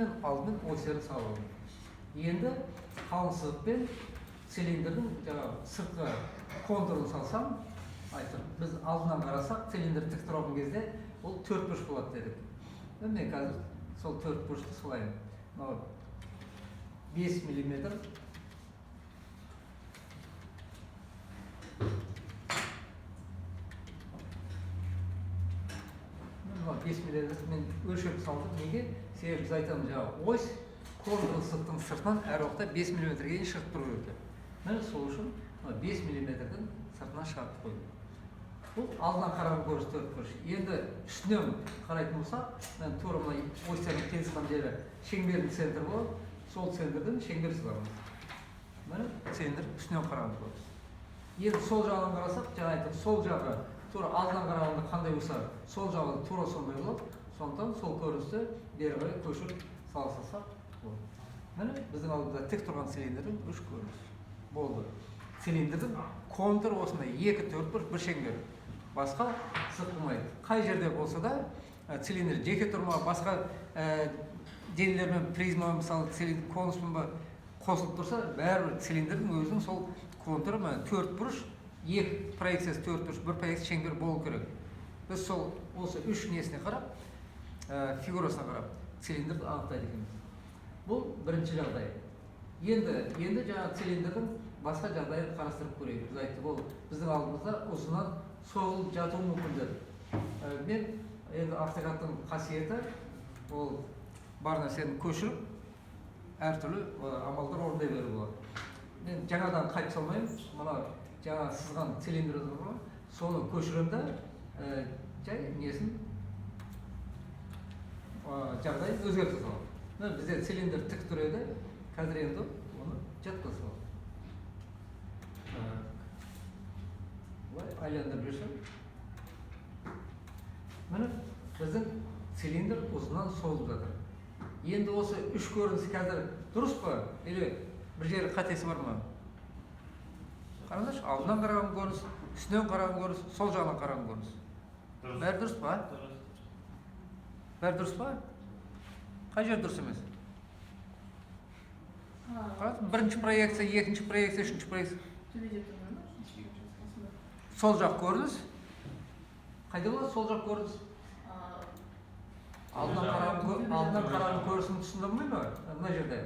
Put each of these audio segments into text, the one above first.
Алдымен осыны саламын. Енді қалың сызықпен цилиндрдің сыртқы контурын салсам, айттым, біз алдынан қарасақ, цилиндр тік тұрған кезде ол 4 бұрыш болады дедік. Мен қазір сол 4 бұрышты салайын. 5 мм. Мен өлшеп салдым. Неге? Себебі біз айтамыз, ось контурлы сызықтың сыртынан әр уақытта 5 мм-ге дейін шығып тұру керек. Міне сол үшін 5 мм-дің сыртынан шығарып қойдым. Бұл алдынан қараған көріс 4 бұрыш. Енді үстінен қарайтын болсақ, мен тура мына осьтердің теңескен жері шеңбердің центрі болады. Сол центрдің шеңбер сызамыз. Міне центр үстінен қараған көріс. Енді сол жағынан қарасақ, жаңа айттым, сол жағы тура алдынан қарағанда қандай болса, сол жағы тура сондай болады. Сондықтан сол көріністі бері қарай көшіріп салсақ болады. Міне біздің алдымызда тік тұрған цилиндрдің 3 көрініс болды. Цилиндрдің контур осындай 2-4 бұрыш, бір шеңбер. Басқа сызық болмайды. Қай жерде болса да цилиндр жеке тұрма, басқа денелермен призма, мысалы конуспен қосылып тұрса, бәрібір цилиндрдің өзінің сол контуры 4 бұрыш, 2 проекциясы 4 бұрыш, 1 проекция шеңбер болу керек. Біз сол осы 3 несіне қарап, фигурасына қарап, цилиндрді анықтайды екенбіз. Бұл бірінші жағдай. Енді жаңа цилиндрдің басқа жағдайын қарастырып көрейік. Біз айттық, ол біздің алдымызда ұзынан соғылып жатуы мүмкін деді. Мен енді автокадтың қасиеті ол бар нәрсені көшіріп, әртүрлі амалдар орындай беру болады. Мен жаңадан қайтып салмаймын, мына жаңа сызған цилиндрді бар, соны көшіремді, жай несін жағдайын өзгерте саламын. Бізде цилиндр тік тұр еді, қазір енді оны жатқа саламын. Бұлай айландырып жүрсем. Міне біздің цилиндр ұзынан соғылып жатыр. Енді осы 3 көрінісі қазір дұрыс па? Или бір жері қатесі бар ма? Қараңызшы, алдынан қараған көрініс, үстінен қараған көрініс, сол жағынан қараған көрініс. Бәрі дұрыс па? Бәрі дұрыс па? Қай жер дұрыс емес? Бірінші проекция, екінші проекция, үшінші проекция. Сол жақ көрініс. Қайда болады сол жақ көрініс? Алдынан қараған көрінісінің тұсында ма? Мына жерде.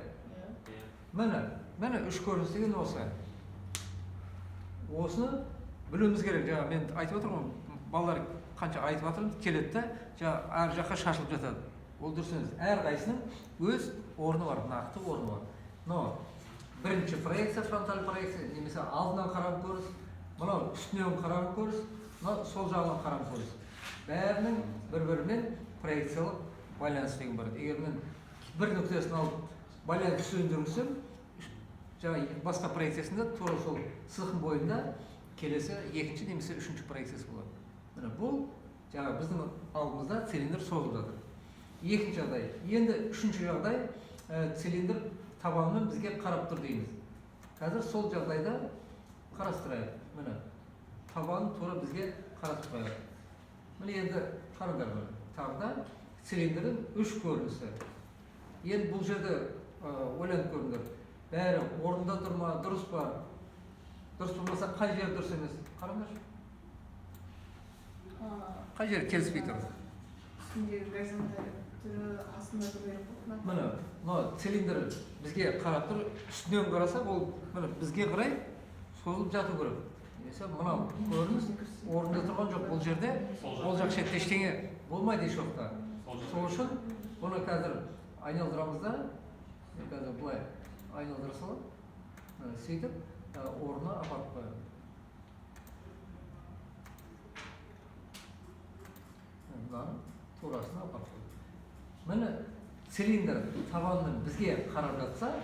Міне 3 көрініс деген осы. Осыны білуіміз керек. Жаңа мен айтып отырмын, балалар қанша айтып отырмын, келеді де, жаңа әр жаққа шашылып жатады. Ол дұрыс емес. Әр қайсының өз орны бар, нақты орны бар. Но бірінші проекция, фронталь проекция, немесе алдынан қараған көріс, мынау үстінен қараған көріс, мынау сол жағынан қараған көріс. Бәрінің бір-бірімен проекциялық байланыс деген бар. Егер мен бір нүктесін алып байланыс сөндірсем, жаңа басқа проекциясында тура сол сызықтың бойында келесі екінші немесе үшінші проекциясы болады. Міне бұл жаңа біздің алдымызда цилиндр соғылып жатыр. Екінші жағдай. Енді үшінші жағдай, цилиндр табанымен бізге қарап тұр дейміз. Қазір сол жағдайда қарастырайық. Міне табаны тура бізге қарап қояйық. Міне енді қараңдар бар. Тағы да цилиндрдің 3 көрінісі. Енді бұл жерде ойланып көріңдер. Бәрі орында тұр ма, дұрыс па? Дұрыс болмаса қай жер дұрыс емес? Қараңдаршы. Қай жер келіспей тұр? Үстіндегі горизонталь түрі астында тұру керек. Міне, цилиндр бізге қарап тұр, үстінен қарасақ, ол бізге қарай соғылып жату керек. Мынау көрініс орында тұрған жоқ бұл жерде, ол жақ шетте ештеңе болмайды еш уақытта. Сол үшін бұны қазір айналдырамыз да, қазір бұлай айналдыра салып, сөйтіп орнына апарып қоямын. Мынаның турасына апарып қоямын. Міне цилиндр табанының бізге қарап жатса,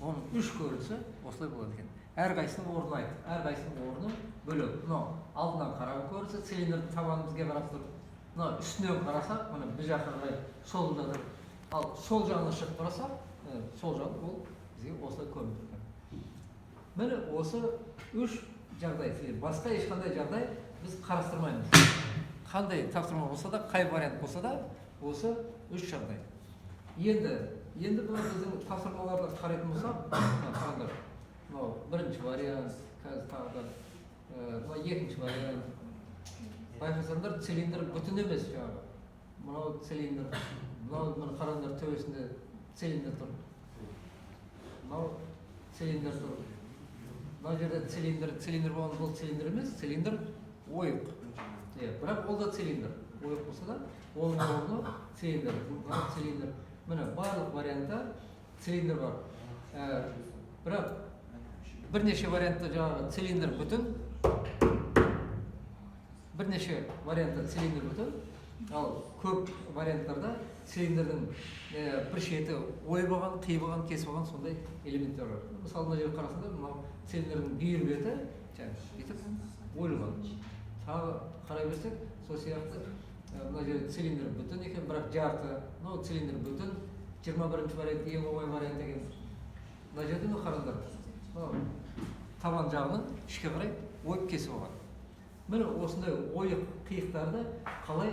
оның 3 көрінісі осылай болады екен. Әр қайсының орны айт, әр қайсының орны бөлек. Алдынан қараған көрінісі, цилиндрдің табаны бізге қарап тұр. Үстінен қарасақ, бір жаққа қарай соғылып жатыр. Ал сол жағына шығып қарасақ, сол жағы ол бізге осылай көрініп тұр. Міне осы 3 жағдай. Басқа ешқандай жағдай біз қарастырмаймыз. Қандай тапсырма болса да, қай вариант болса да, осы 3 жағдай. Енді бұл біздің тапсырмаларды қарайтын болсақ, қараңдар. Мынау бірінші вариант, қазір тағы да мынау екінші вариант. Байқасаңдар, цилиндр бүтін емес жаңағы. Мынау цилиндр, мынау қараңдар төбесінде цилиндр тұр. Мынау цилиндр тұр. Мына жерде цилиндр болған, бұл цилиндр емес, цилиндр ойық. Бірақ ол да цилиндр. Ойық болса да, оның орны цилиндр. Міне барлық вариантта цилиндр бар. Бірақ бірнеше вариантта жаңағы цилиндр бүтін, бірнеше вариантта цилиндр бүтін, ал көп варианттарда цилиндрдің бір шеті ой болған, қи болған, кес болған сондай элементтер бар. Мысалы, мына жерге қарасаңдар, мынау цилиндрдің бүйір беті бүйтіп ойылған. Тағы қарай берсек, сол сияқты мына жерде цилиндр бүтін екен, бірақ жарты, мынау цилиндр бүтін, 21-ші вариант ең оңай вариант екен. Мына жерде қараңдар, табан жағының ішке қарай ойып кесіп алған. Міне осындай ойық қиықтарды қалай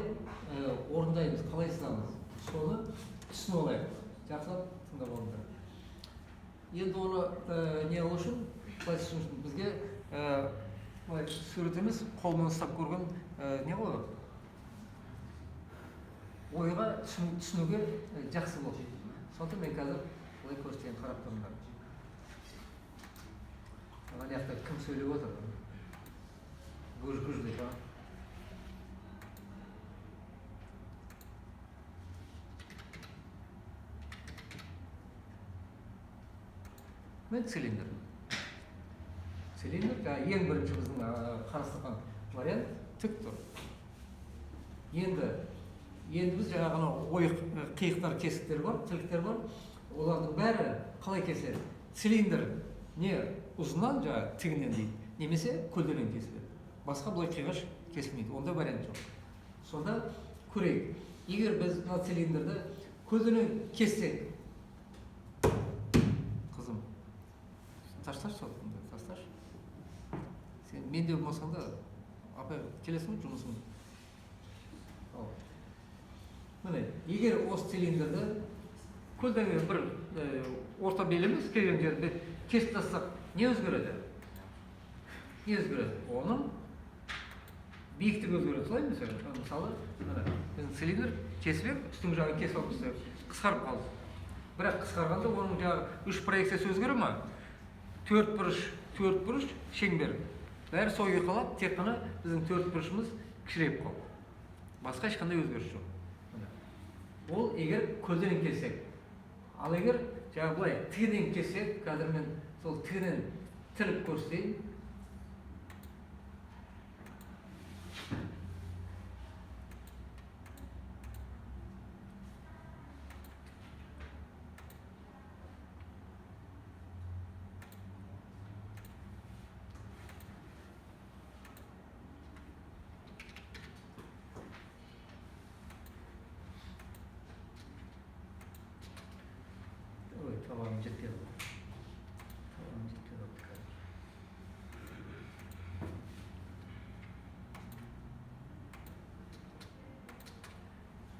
орындаймыз, қалай сынамыз, соны түсініп алайық. Жақсылап тыңдап алыңдар. Енді оны не алу үшін, былай түсіну үшін бізге суретіміз қолмен ұстап көрген не ғой? Ойға түсінуге жақсы болды. Сондықтан мен қазір былай көрсетейін, қарап тұрыңдар. Ана жақта кім сөйлеп отыр? Гүж-гүж деп, Мен цилиндр. Цилиндр, ең бірінші біздің қарастырған вариант тік тұр. Енді біз жаңағы ойық қиықтар, кесіктер бар, тіліктер бар. Олардың бәрі қалай кесіледі? Цилиндр не ұзынан жаңағы тігінен дейді, немесе көлденең кесіледі. Басқа бұлай қиғаш кесілмейді, онда вариант жоқ. Сонда көрейік. Егер біз мына цилиндрді көлденең кессек, қызым, ташташ соқтыңды, ташташ. Сен менде болмасаң да, апай, келесің бе жұмысың? Міне, егер осы цилиндрді көлденең бір орта беліміз келген жерде кесіп тастақ, не өзгереді? Не өзгереді? Оның биіктік өзгереді, солай ма? Мысалы, біздің цилиндр кесіп ек, үстің жағын кесіп алып, қысқарып қалды. Бірақ қысқарғанда оның жағы үш проекциясы өзгереді ма? Төрт бұрыш, шеңбер. Бәрі солай қалады, тек қана біздің төрт бұрышымыз кішірейіп қалды. Басқа ешқандай өзгеріс жоқ. Ол егер көлденең кессек. Ал егер жаңағы былай тігінен кессек, қазір мен сол тігінен тіліп көрсетейін. Tamam, ciddi oldu.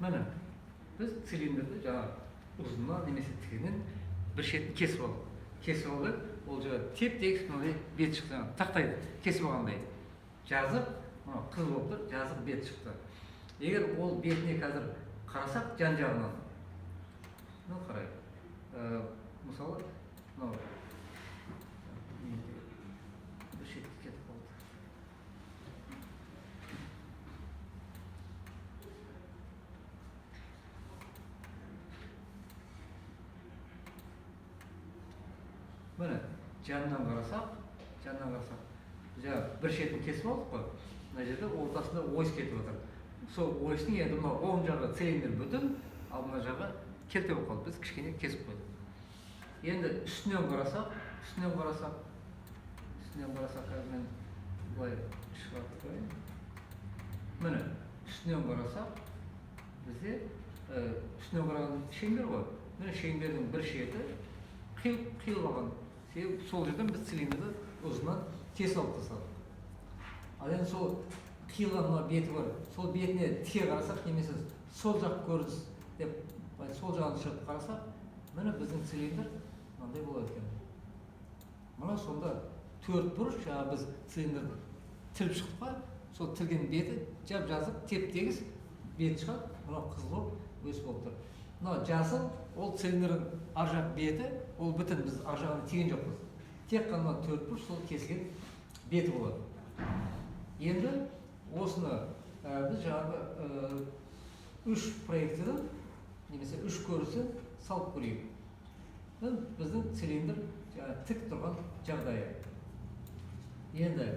Mana biz silindrni жаңағы ұзынынан немесе тігінен бір шетін кесіп алдық. Кесіп алдық, ол жаңағы теп-тегіс мынандай бет шықты, тақтайды, кесіп алғандай. Жазық, мынау қыз болып тұр, жазық бет шықты. Егер ол бетіне қазір қарасақ, жан-жағынан. Мынау қарайық. Мысалы, мынау бір шетке кетіп қалды. Міне, жанынан қарасақ, жаңа бір шетін кесіп алдық қой. Мына жерде ортасында ойыс кетіп отыр. Сол ойыстың енді мынау оң жағы цилиндр бүтін, ал мына жағы келте болып қалды. Біз кішкене кесіп қойдық. Енді үстінен қарасақ, қазір мен былай шығарып қойайын. Міне, үстінен қарасақ, бізде үстінен қараған шеңбер ғой. Міне шеңбердің бір шеті қиылған. Себебі сол жерден біз цилиндрді ұзынан кесіп алып тастадық. Ал енді сол қиылған беті бар. Сол бетіне тіке қарасақ, немесе сол жақ көрініс деп сол жағын шығып қарасақ, міне біздің цилиндр мынандай болады екен. Мына сонда төрт бұрыш, жаңа біз цилиндрді тіліп шықтық па, сол тілген беті жап-жазық, теп-тегіс беті шығады, мына қызыл болып өсіп болып тұр. Мына жасыл, ол цилиндрдің ар жақ беті, ол бүтін, біз ар жағына тиген жоқпыз. Тек қана төрт бұрыш сол кесілген беті болады. Енді осыны біз жаңағы үш проекциядан немесе үш көрісі салып көрейік. Біздің цилиндр тік тұрған жағдайы. Енді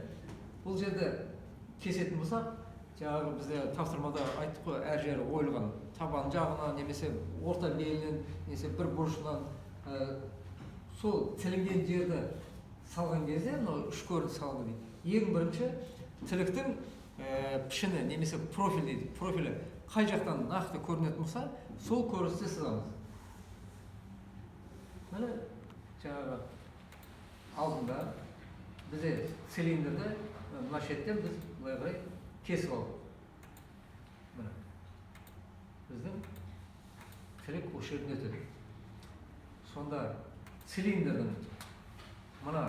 бұл жерде кесетін болсақ, жаңағы бізде тапсырмада айттық қой, әр жері ойылған, табан жағынан немесе орта белінен немесе бір бұрышынан сол тілінген жерді салған кезде мынау үш көріс салды дейді. Ең бірінші тіліктің пішіні немесе профиль дейді. Профилі қай жақтан нақты көрінетін болса, сол көрісті сызамыз. Міне жаңағы алдында бізде цилиндрді мына шеттен біз былай қарай кесіп алдық. Міне біздің тілік осы жерден өтеді. Сонда цилиндрдің мына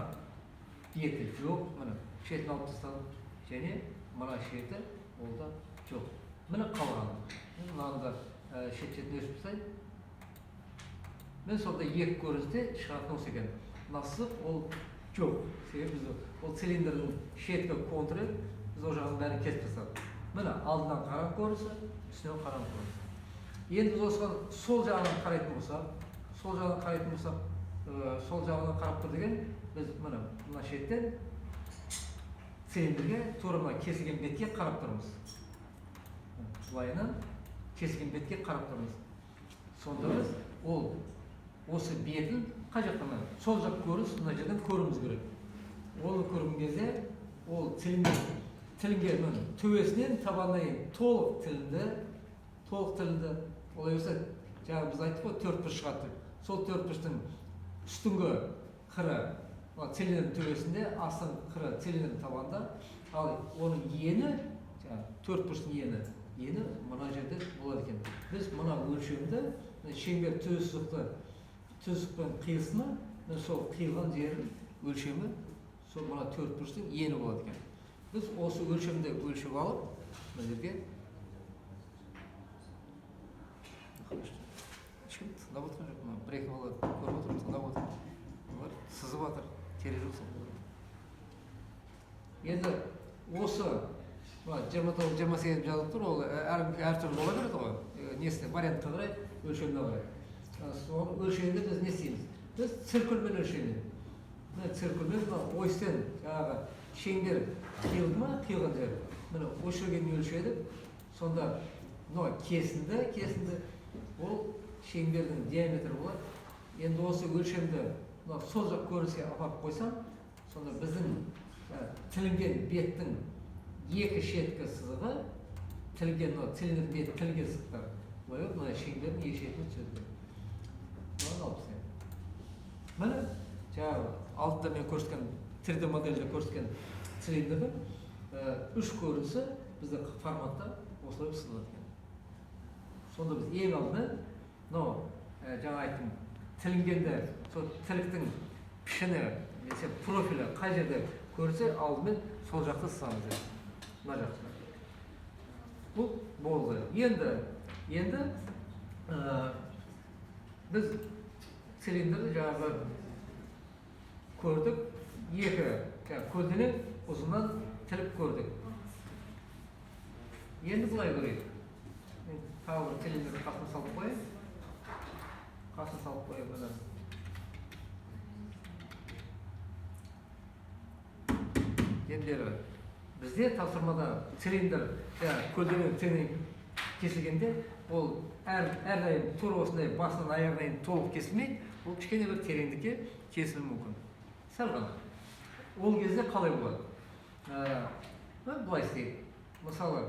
беті жоқ, міне шетін алып тастадық, және мына шеті ол да жоқ. Міне қалған. Мынаны да шет-шетін өшіп тастайық. Мен сонда екі көріністе шығатын осы екен. Мына сызық ол жоқ. Себебі біз ол цилиндрдің шеткі контуры, біз ол жағын бәрін кесіп тастадық. Міне алдынан қараң көрінісі, үстінен қараң көрінісі. Енді біз осыған сол жағынан қарайтын болсақ, сол жағынан қарап тұр деген, біз мына шеттен цилиндрге тура мына кесілген бетке қарап тұрмыз. Былайынан кесілген бетке қарап тұрмыз. Сонда біз ол осы бетін қай жақтан сол жақ көріс мына жерден көруіміз керек. Оны көрген кезде ол тілінген төбесінен табанына дейін толық тілінді. Олай болса, жаңа біз айттық қой, төрт бұрыш шығады. Сол төрт бұрыштың үстіңгі қыры цилиндрдің төбесінде, астыңғы қыры цилиндрдің табанында, ал оның ені, төрт бұрыштың ені мына жерде болады екен. Біз мына өлшемді шеңбер түзсықпен қиылысына, сол қиылған жердің өлшемі сол мына төрт бұрыштың ені болады екен. Біз осы өлшемді өлшеп алып, мына жерге ешкім тыңдап отырған жоқ. Бір-екі бала көріп отыр, тыңдап отыр. Олар сызып жатыр, терезе сол. Енді осы 29-28 жазылып тұр, ол әртүрлі бола береді ғой. Несіне вариантқа қарай, өлшеміне қарай. Соны өлшемді біз не істейміз? Біз циркульмен өлшейміз. Циркульмен ойыстен жаңағы шеңбер қиылды ма, қиылған жер. Міне осы жерге өлшедік. Сонда кесінді, ол шеңбердің диаметрі болады. Енді осы өлшемді сол жақ көрініске апарып қойсам, сонда біздің тілінген беттің екі шеткі сызығы, тілінген цилиндрдің беті тілінген сызықтар. Бұлай өт, мына шеңбердің екі шетіне түседі. Мынаны алып тастаймын. Міне жаңағы алдында мен көрсеткен 3D модельде көрсеткен цилиндрдің үш көрінісі бізде форматта осылай сызылады екен. Сонда біз ең алдымен жаңа айттым, тілінгенде сол тіліктің пішіні немесе профилі қай жерде көрсе, алдымен сол жақты сызамыз. Мына жақты. Бұл болды. Енді біз цилиндрді жаңағы көрдік, екі көлденең ұзынан тіліп көрдік. Енді бұлай көрейік. Тағы бір цилиндрді қасына салып қойайын. Енді бізде тапсырмада цилиндр көлденең кесілгенде, ол әрдайым тура осындай басынан аяғына дейін толық кесілмейді, ол кішкене бір тереңдікке кесілуі мүмкін. Сәл ғана. Ол кезде қалай болады? Былай істейік. Мысалы,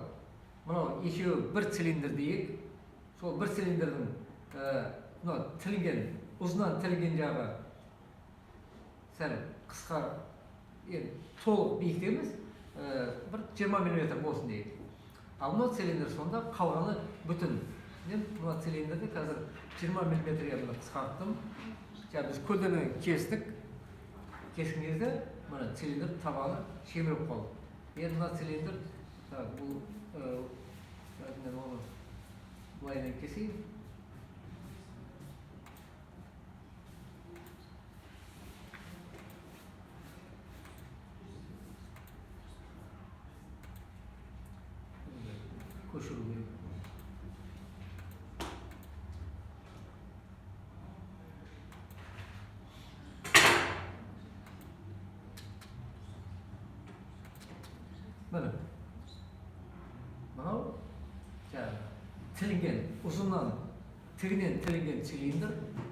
мынау екеуі бір цилиндр дейік. Сол бір цилиндрдің тілінген, ұзынан тілінген жағы сәл қысқа, толық биік емес, бір 20 мм болсын дейік. Ал мынау цилиндр сонда қалғаны бүтін мен мына цилиндрді қазір 20 миллиметрге мына қысқарттым. Біз көлденең кестік. Кескен кезде мына цилиндр табаны шеміріп қалды. Енді мына цилиндр бұл мен оны былайынан кесейін. Көшіру керек. Міне мынау тілінген ұзыннан тігінен тілінген цилиндр,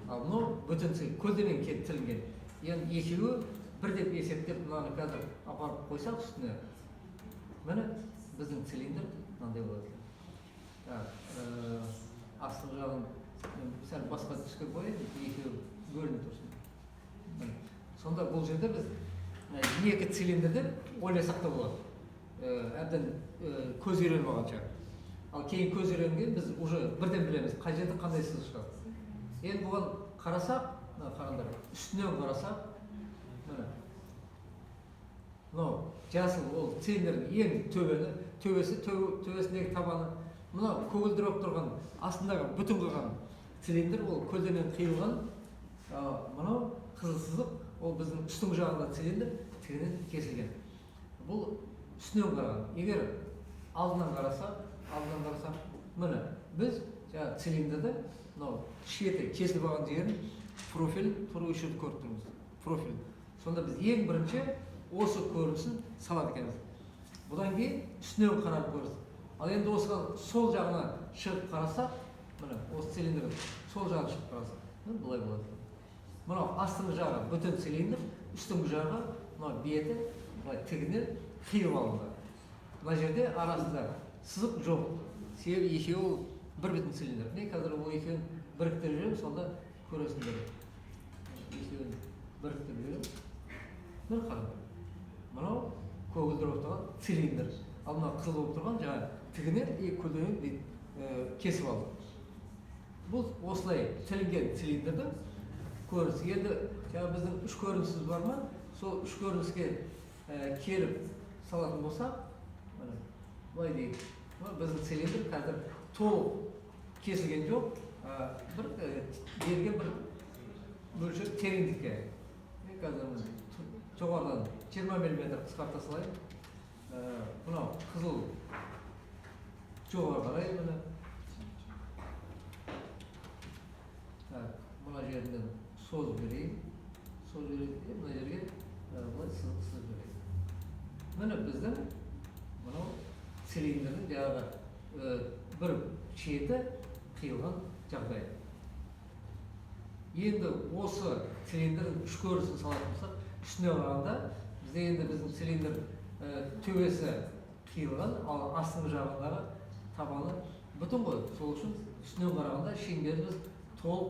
ал мынау бүтін көлденең тілінген. Енді екеуі бір деп есептеп мынаны қазір апарып қойсақ үстіне, міне біздің цилиндр мынандай болады. Астыңғы жағын сәл басқа түске қойып, екеуі көрініп тұрсын. Сонда бұл жерде біз екі цилиндрді ойласақ та болады. Әбден көз үйреніп алғанша. Ал кейін көз үйренген біз уже бірден білеміз, қай жерде қандай сызық шығады. Енді бұған қарасақ, қараңдар, үстінен қарасақ, мынау жасыл ол цилиндрдің ең төбесіндегі табаны, мынау көгілдірек тұрған астындағы бүтін қалған цилиндр ол көлденең қиылған, мынау қызыл сызық ол біздің үстің жағында цилиндр тігінен кесілген. Бұл үстінен қараған. Егер алдынан қарасақ, міне біз цилиндрді мынау шеті кесіліп алған жерін профиль тұру үшін көріп тұрмыз. Профиль. Сонда біз ең бірінші осы көрінісін салады екенбіз. Бұдан кейін үстінен қарап көрсіз. Ал енді осыған сол жағына шығып қарасақ, міне осы цилиндрдің сол жағына шығып қарасақ, бұлай болады. Мынау астыңғы жағы бүтін цилиндр, үстіңгі жағы мынау беті тігінен қиып алынды. Мына жерде арасында сызық жоқ. Себебі екеуі бір бүтін цилиндр. Мен қазір ол екеуін біріктіріп жүрем, сонда көресіңдер. Екеуін біріктіріп жүрем. Бір қараңдар. Мынау көгілдір болып тұрған цилиндр. Ал мынау қызыл болып тұрған жаңа тігінен көлденең кесіп алды. Бұл осылай тілінген цилиндрдің көрінісі. Енді біздің үш көрінісіміз бар ма? Сол үш көрініске келіп салатын болсақ, былай дейік. Біздің цилиндр қазір толық кесілген жоқ, бір берген бір мөлшер тереңдікке. Қазір жоғарыдан 20 мм қысқарта салайын. Мынау қызыл жоғары қарай міне. Мына жерден соз берейін. Соз берейін, мына жерге былай сызып берейін. Міне біздің мынау цилиндрдің жаңағы бір шеті қиылған жағдай. Енді осы цилиндрдің үш көрінісін салатын болсақ, үстіне қарағанда бізде енді біздің цилиндр төбесі қиылған, ал астыңғы жағындағы табаны бүтін ғой. Сол үшін үстінен қарағанда шеңберді біз толық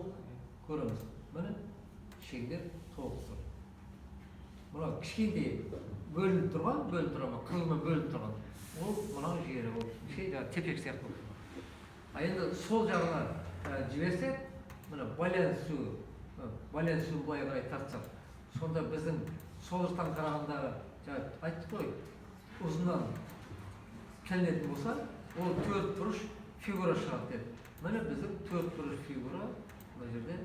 көреміз. Міне шеңбер толық тұр. Мына кішкентай бөлініп тұрған, қызылмен бөлініп тұрған. Ол мынау жері, ол тепек сияқты болып. Енді сол жағына жіберсек, міне байланыс суын былай қарай тартсақ, сонда біздің сол жақтан қарағандағы, айттық қой, ұзыннан тілінетін болса, ол төрт бұрыш фигура шығады деді. Міне біздің төрт бұрыш фигура мына жерде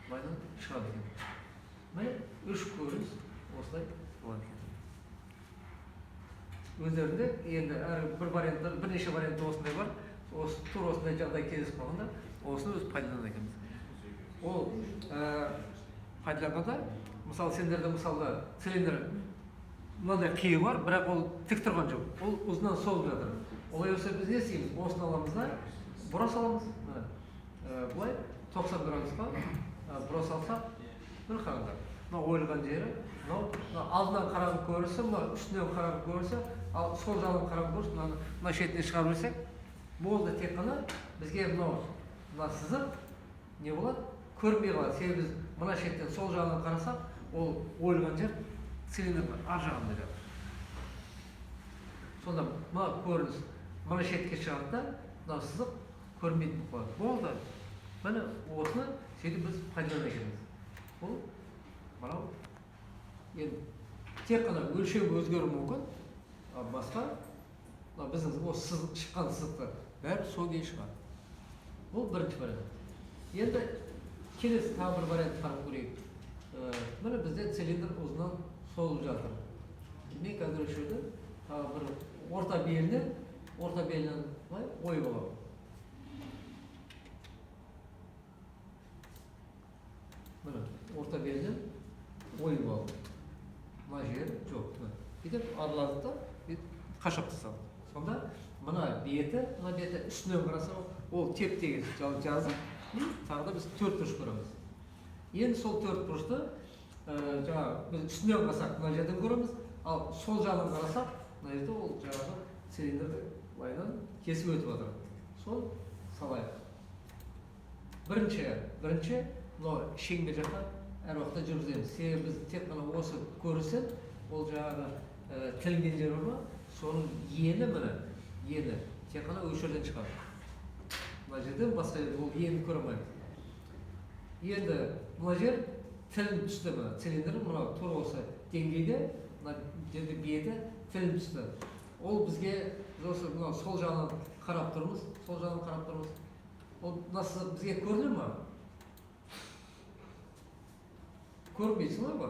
былайдан шығады екен. Міне үш көрініс осылай болады екен. Өздерінде енді бір варианттар, бірнеше вариант осындай бар. Тур осындай жағдай кездесіп қалғанда, осыны өз пайдаланады екенбіз. Ол пайдаланғанда, мысалы сендерде мысалы цилиндр мынандай қиы бар, бірақ ол тік тұрған жоқ. Ол ұзынан солып жатыр. Олай болса біз не істейміз? Осыны аламыз да, бұра саламыз. Бұлай 90 градусқа бұра салсақ, бір қараңдар. Мынау ойылған жері, алдынан қараған көрісі, үстінен қараған көрісі, ал сол жағынан қараған көрісі, мына шетіне шығарып берсек, болды тек қана бізге мына сызық не болады? Көрінбей қалады. Себебі біз мына шеттен сол жағынан қарасақ, ол ойылған жер цилиндрдің ар жағында жатыр. Сонда мына көрініс мына шетке шығады да, мына сызық көрінбейтін болып қалады. Болды. Міне осыны сөйтіп біз пайдалана екенбіз. Бұл мынау енді тек қана өлшеу өзгеруі мүмкін, ал басқа біздің осы шыққан сызықтар бәрі сол күйі шығады. Бұл бірінші вариант. Енді келесі тағы бір вариант қарап көрейік. Міне бізде цилиндр ұзынан солып жатыр. Мен қазір өлшеуді тағы бір орта белінен ой болады. Міне орта белінен ой болады. Мына жері жоқ. Бүйтіп аралады да қашап тастады. Сонда мына беті үстінен қарасақ, ол теп деген жазып, тағы да біз төрт бұрыш көреміз. Енді сол төрт бұрышты біз үстінен қарасақ мына жерден көреміз, ал сол жағынан қарасақ, мына жерде ол жаңағы цилиндрді былайдан кесіп өтіп жатыр. Сол салайық. Бірінші мынау шеңбер жаққа әр уақытта жүргіземіз. Себебі біз тек қана осы көрсек, ол жаңағы тілінген жер бар ма, соның ені тек қана осы жерден шығады. Мына жерден басқа жерде ол ені көре алмаймыз. Енді мына жер тілін түсті ме, цилиндр мынау тура осы деңгейде, мына жерде беті тілін түсті. Ол бізге мынау сол жағынан қарап тұрмыз. Ол насыз бізге көрінер ме? Көрмейсің ба?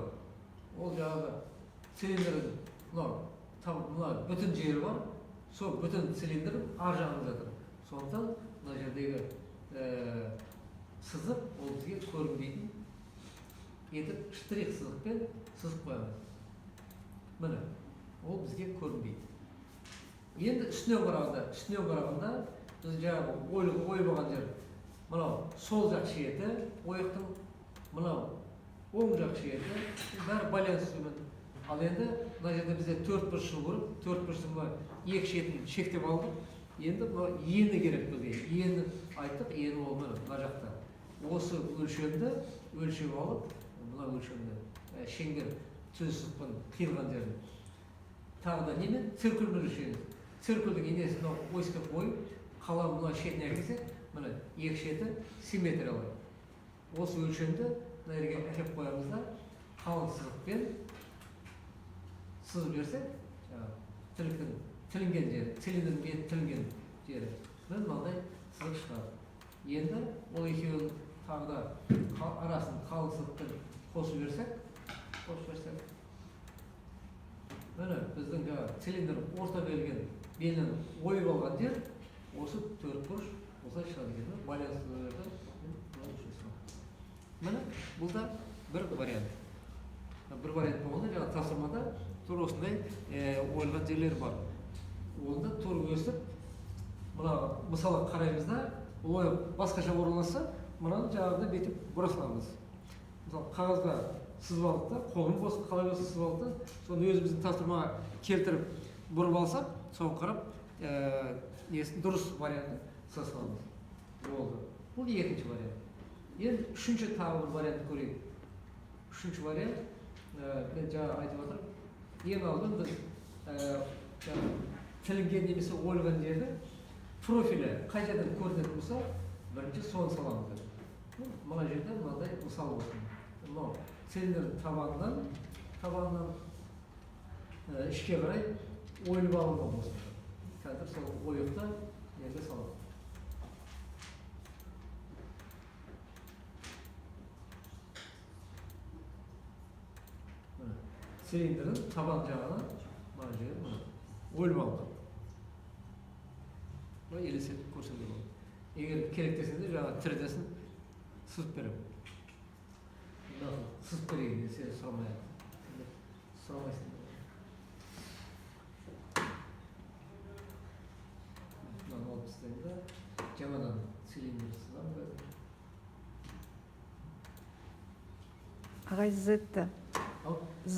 Ол жаңағы цилиндрдің мына бүтін жері бар, сол бүтін цилиндр ар жағында жатыр. Сондықтан мына жердегі сызық ол бізге көрінбейтін етіп штрих сызықпен сызып қоямыз. Міне, ол бізге көрінбейді. Енді үстіне қарағанда біз жаңағы ой болған жер, мынау сол жақ шеті, ойықтың мынау оң жақ шеті, бәрі байланысумен. Ал енді мына жерде бізде төрт бұрышын көріп, төрт бұрыштың екі шетін шектеп алдық. Енді бұл ені керек бізге. Ені айттық, ені ол мына жақта. Осы өлшемді өлшеп алып, мына өлшемді шеңбер түз сызықпен қиылған жерін. Тағы да немен? Циркульмен өлшейміз. Циркульдің енесі мынау осьқа қойып, қалған мына шетіне әкелсек, міне екі шеті симметриялы. Осы өлшемді мына жерге әкеліп қоямыз да, қалың сызықпен сызып берсек, тілінген жері, цилиндрдің беті тілінген жері, мынандай сызық шығады. Енді ол екеуінің тағы да арасын қалың сызықпен қосып берсек, міне біздің цилиндр орта белінен ойып алған жер, осы төрт бұрыш осылай шығады екен, байланыстыруларды. Міне, бұл да бір вариант. Бір вариант болғанда, жаңағы тапсырмада тура осындай ойылған жерлер бар. Онда тура өсіп, мына мысалы қараймыз да, ой басқаша орналасса, мынаны жаңағыда бетіп бұра саламыз. Мысалы қағазға сызып алдық та, қолын қалай болса сызып алдық та, соны өзіміздің тапсырмаға келтіріп бұрып алсақ, соны қарап дұрыс вариантты сыза саламыз. Болды. Бұл екінші вариант. Енді үшінші тағы бір вариант көрейік. Үшінші вариант, мен жаңа айтып отырмын, ең алдымен біз тілінген немесе ойылған жерді профилі қай жерден көрінетін болса, бірінші соны саламыз. Мына жерде мынандай мысал болсын. Мынау цилиндрдің табанынан ішке қарай ойылып алынған болсын. Қазір сол ойықты жерге саламыз. Цилиндрдің табан жағынан мына жері ойылып алынған. Елестетіп көрсеңде болады. Егер керек десеңде жаңағы тірідесін сызып беремін. Сызып берейін десе сұрамайсың. Мынаны алып тастаймын да, жаңадан цилиндр сызамын. Ағай, Z-ті. Z.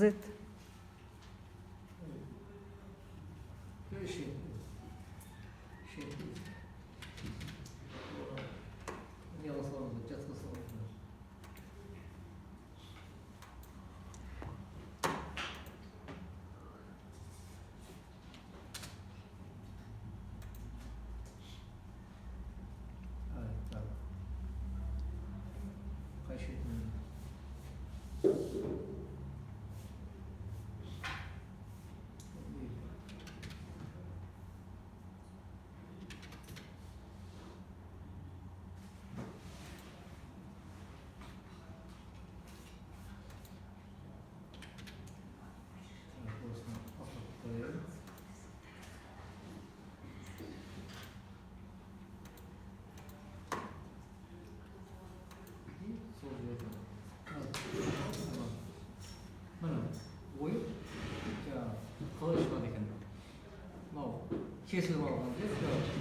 kesilib alған жер,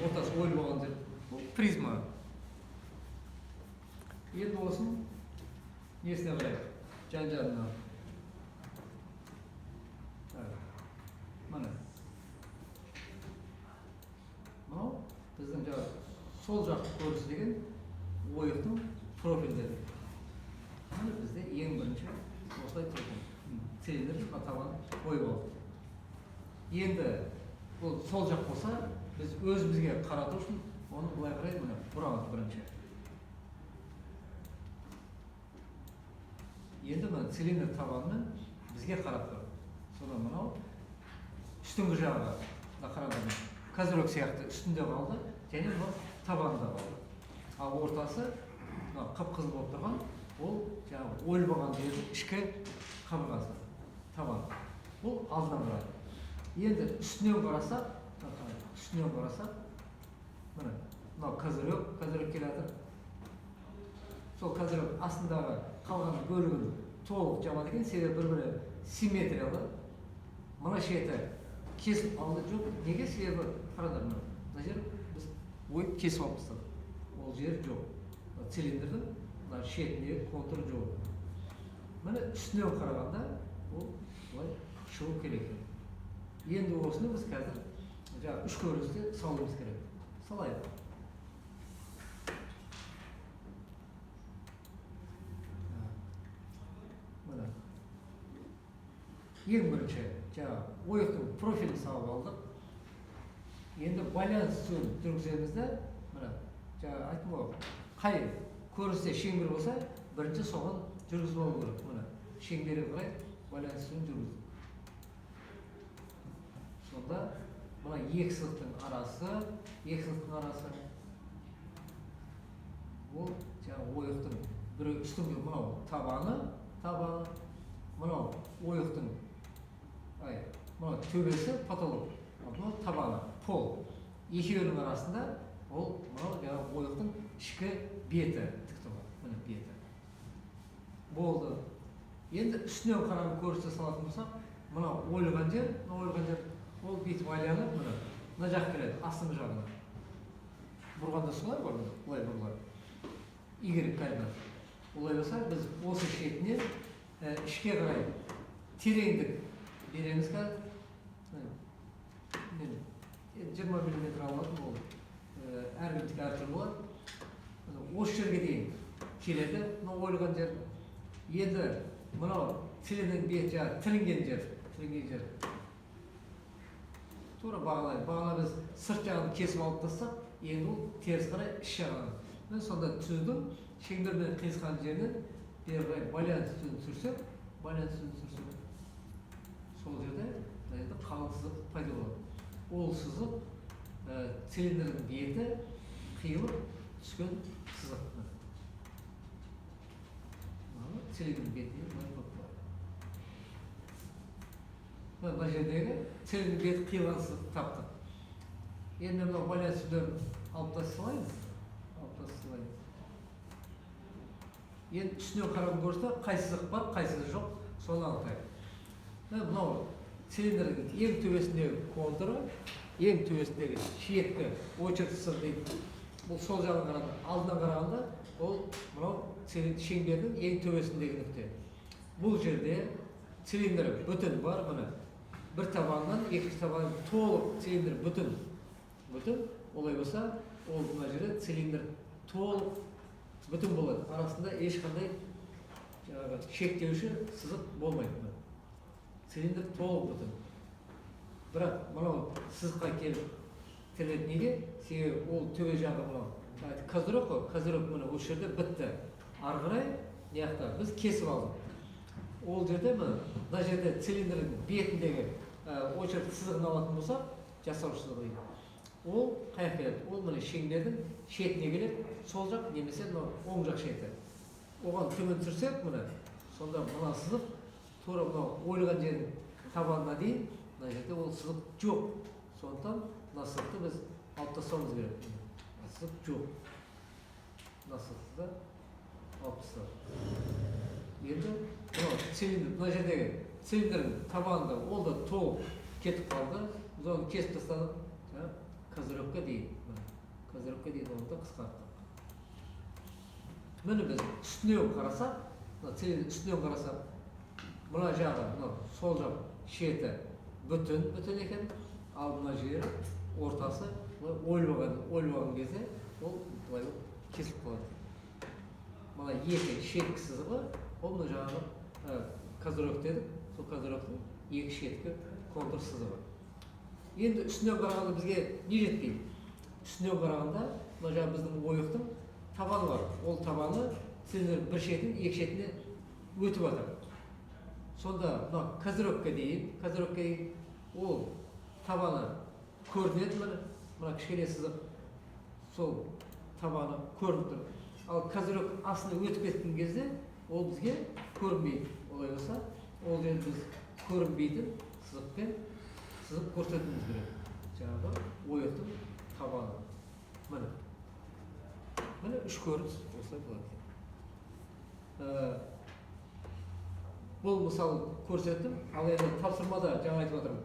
ортасы ойылып алған жер, бұл призма. Енді осының несіне қарайық, жан-жанына. Міне. Мынау біздің сол жақ көріс деген ойықтың профильдері. Бізде ең бірінші осылай цилиндр табан қойып алды. Енді бұл сол жақ болса, біз өзімізге қарату үшін оны былай қарай міне бұрамыз бірінші. Енді мына цилиндр табанын бізге қарап тұр. Содан мынау үстіңгі жағыға да қарадым. Козырек сияқты үстінде қалды, және мынау табанында қалды. Ал ортасы қып-қызыл болып тұрған, ол жаңағы ойылып алған жердің ішкі қабырғасы, табан. Бұл алдынан тұрады. Енді үстінен қарасақ, міне, мынау козырек келе жатыр. Сол козырек астындағы қалған бөлігін толық жамады екен, себебі бір-бірі симметриялы. Мына шеті кесіп алды жоқ. Неге? Себебі қараңдар, мына жер біз ойып кесіп алып тастадық. Ол жер жоқ. Цилиндрдің мына шетіндегі контур жоқ. Міне үстінен қарағанда ол былай шығу керек. Енді осыны біз қазір жаңағы үш көріністе салуымыз керек. Салайық. Міне. Ең бірінші жаңағы ойықтың профилін салып алдық. Енді байланыс жүргіземіз де, міне жаңағы айттым ғой, қай көріністе шеңбер болса, бірінші соған жүргізіп алу керек. Міне шеңберге қарай байланыс жүргізіп. Сонда мына екі сызықтың арасы, ол жаңағы ойықтың бірі үстіңгі мынау табаны, мынау ойықтың мынау төбесі потолок, мынау табаны, пол. Екеуінің арасында ол мынау жаңағы ойықтың ішкі беті тік тұрған, міне беті. Болды. Енді үстінен қарап көрсете салатын болсақ, мынау ойылған жер, ол бетіп айланып, мына жақ келеді, астыңғы жағына. Бұрғанда солай бар, бұлай бұрғылар. Игеріп координат. Олай болса, біз осы шетіне ішке қарай тереңдік береміз қазір. 20 мм алатын ол әрбірдік әртүрлі болады. Осы жерге дейін келеді, мынау ойылған жер. Енді мынау цилиндрдің беті жаңағы тілінген жер. Тура бағалайды. Бағана біз сырт жағын кесіп алып тастақ, енді ол теріс қарай іш жағын. Мен сонда түздім, шеңбермен қиысқан жерінен бері қарай байланыс түсін түсірсек, сол жерде қалың сызық пайда болады. Ол сызық цилиндрдің беті қиылып түскен сызық. Цилиндрдің бетіне былай көп болады. Мына жердегі цилиндрдің беті қиылған сызық таптық. Енді мынау байланыс түрлерін алып тасталаймыз. Енді үстінен қарап көрсе, қай сызық бар, қай сызық жоқ, соны анықтайық. Мынау цилиндрдің ең төбесіндегі контуры, ең төбесіндегі шеткі очерк сызық дейді. Бұл сол жағын қарағанда, алдынан қарағанда, ол мынау шеңбердің ең төбесіндегі нүкте. Бұл жерде цилиндр бүтін бар, міне. Бір табаннан екінші табан толық цилиндр бүтін. Олай болса, ол мына жерде цилиндр толық бүтін болады. Арасында ешқандай шектеуші сызық болмайды. Цилиндр толық бүтін. Бірақ мынау сызыққа келіп тіреледі неге? Себебі ол төбе жағы мынау. Козырек қой, козырек міне осы жерде бітті. Ары қарай неяқта біз кесіп алдық. Ол жерде мына жерде цилиндрдің бетіндегі очерк сызығын алатын болсақ, жасаушы сызығы. Ол қай келеді? Ол міне шеңбердің шетіне келеді, сол жақ немесе оң жақ шеті. Оған төмен түсірсек, міне, сонда мына сызық тура мынау ойылған жердің табанына дейін, мына жерде ол сызық жоқ. Сондықтан мына сызықты біз алып тастауымыз керек. Сызық жоқ. Мына сызықты да алып тастадық. Енді мына жердегі цилиндрдің табанында ол да толық кетіп қалды. Біз оны кесіп тастадық. козырекке дейін козырекке дейін орында қысқарттық. Міне біз үстінен қарасақ, целин үстінен қарасақ, мына жағы, сол жақ шеті бүтін екен, ал мына жері ортасы ойлаған кезде ол былай кесіліп қалады. Мына екі шеткі сызығы, ол мына жағы козырек дедік, сол козыректің екі шеткі контур сызығы. Енді үстінен қарағанда бізге не жетпейді? Үстінен қарағанда мына жағы біздің ойықтың табаны бар. Ол табаны цилиндрдің бір шетінен екі шетіне өтіп жатыр. Сонда мына козырекке дейін ол табаны көрінеді, мына кішкене сызық сол табаны көрініп тұр. Ал козырек астына өтіп кеткен кезде ол бізге көрінбейді. Олай болса, ол жерде біз көрінбейтін сызықпен сызып көрсетуіміз керек. Жаңағы ойықтың табаны. Міне үш көрініс осылай болады. Бұл мысалы көрсеттім, ал енді тапсырмада жаңа айтып отырмын.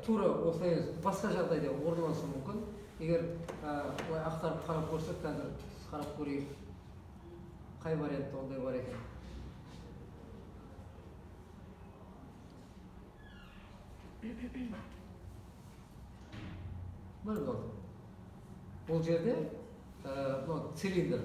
Тура осылай басқа жағдайда орналасуы мүмкін. Егер олай ақтарып қарап көрсек, қазір қарап көрейік, қай вариантта ондай бар екен. Міне болды. Бұл жерде цилиндр